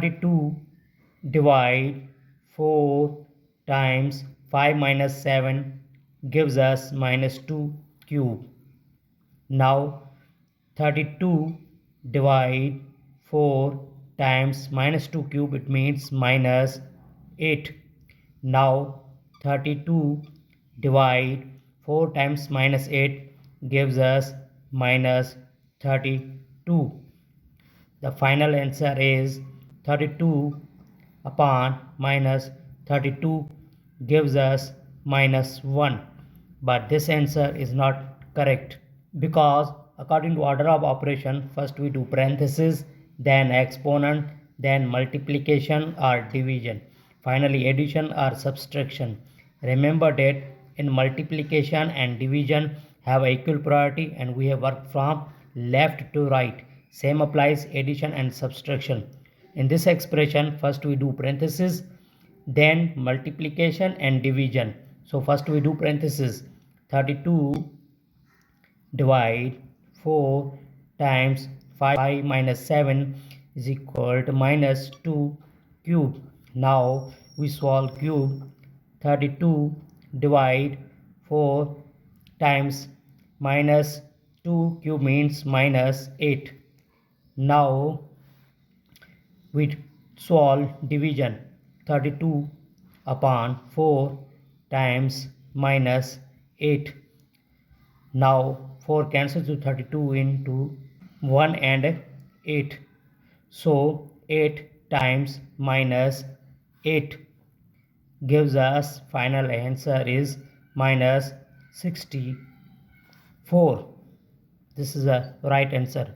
32 divide 4 times 5 minus 7 gives us minus 2 cube. Now 32 divide 4 times minus 2 cube, it means minus 8. Now 32 divide 4 times minus 8 gives us minus 32. The final answer is 32 upon minus 32 gives us minus 1. But this answer is not correct, because according to order of operation, first we do parenthesis, then exponent, then multiplication or division, finally addition or subtraction. Remember that in multiplication and division have equal priority, and we have worked from left to right. Same applies addition and subtraction. In this expression, first we do parenthesis, then multiplication and division. So first we do parenthesis. 32 divide 4 times 5 minus 7 is equal to minus 2 cube. Now we solve cube. 32 divide 4 times minus 2 cube means minus 8. Now we solve division. 32 upon 4 times minus 8. Now 4 cancels to 32 into 1 and 8. So 8 times minus 8 gives us final answer is minus 64. This is the right answer.